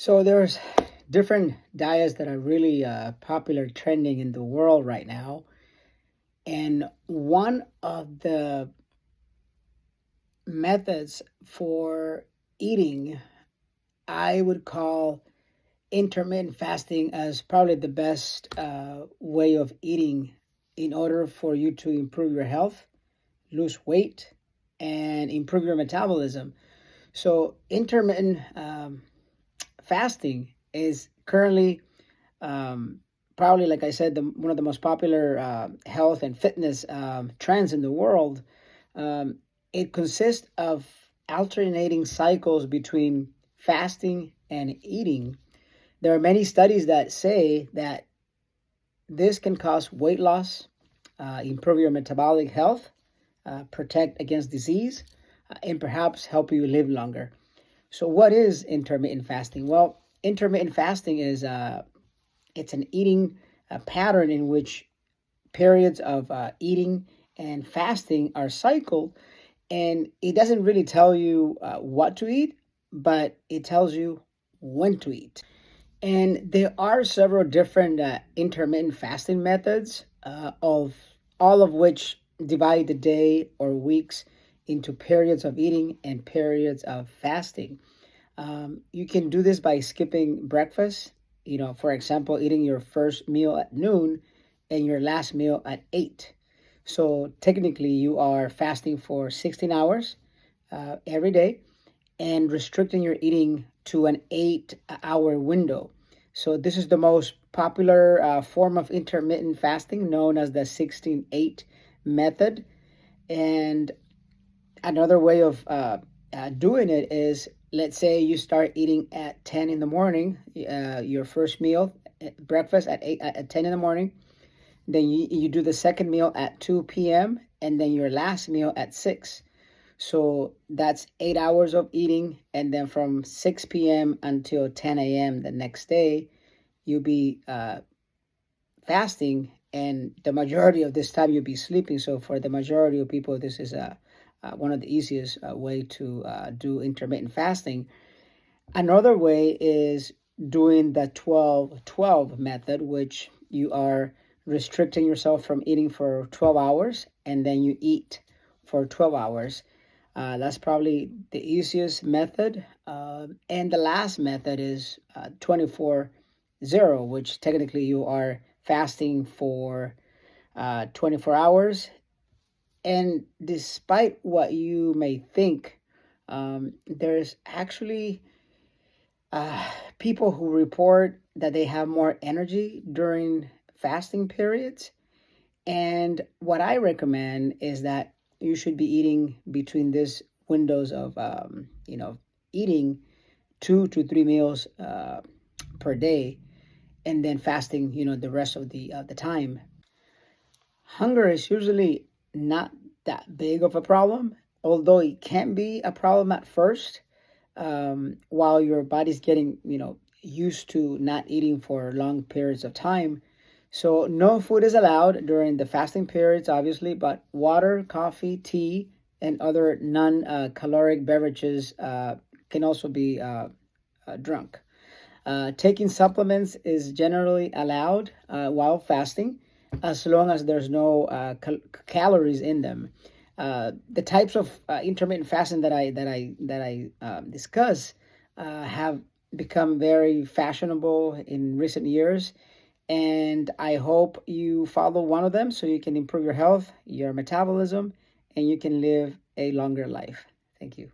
So there's different diets that are really popular, trending in the world right now. And one of the methods for eating, I would call intermittent fasting as probably the best way of eating in order for you to improve your health, lose weight, and improve your metabolism. So intermittent fasting is currently probably, like I said, one of the most popular health and fitness trends in the world. Um, it consists of alternating cycles between fasting and eating. There are many studies that say that this can cause weight loss, improve your metabolic health, protect against disease, and perhaps help you live longer. So, what is intermittent fasting? Well, intermittent fasting is it's an eating pattern in which periods of eating and fasting are cycled, and it doesn't really tell you what to eat, but it tells you when to eat. And there are several different intermittent fasting methods, of all of which divide the day or weeks into periods of eating and periods of fasting. You can do this by skipping breakfast. For example, eating your first meal at noon and your last meal at 8. So technically, you are fasting for 16 hours every day and restricting your eating to an 8-hour window. So this is the most popular form of intermittent fasting, known as the 16-8 method. And another way of doing it is, let's say you start eating at 10 in the morning, your first meal, breakfast at 10 in the morning. Then you do the second meal at 2 p.m. and then your last meal at 6. So that's 8 hours of eating. And then from 6 p.m. until 10 a.m. the next day, you'll be fasting. And the majority of this time you'll be sleeping. So for the majority of people, this is one of the easiest way to do intermittent fasting. Another way is doing the 12-12 method, which you are restricting yourself from eating for 12 hours and then you eat for 12 hours. That's probably the easiest method. And the last method is 24-0, which technically you are fasting for 24 hours. And despite what you may think, there's actually people who report that they have more energy during fasting periods. And what I recommend is that you should be eating between these windows of, eating 2 to 3 meals per day, and then fasting, the rest of the time. Hunger is usually not that big of a problem, although it can be a problem at first, while your body's getting, used to not eating for long periods of time. So no food is allowed during the fasting periods, obviously, but water, coffee, tea, and other non-caloric beverages can also be drunk. Taking supplements is generally allowed while fasting, as long as there's no calories in them. The types of intermittent fasting that I discuss have become very fashionable in recent years, and I hope you follow one of them so you can improve your health, your metabolism, and you can live a longer life. Thank you.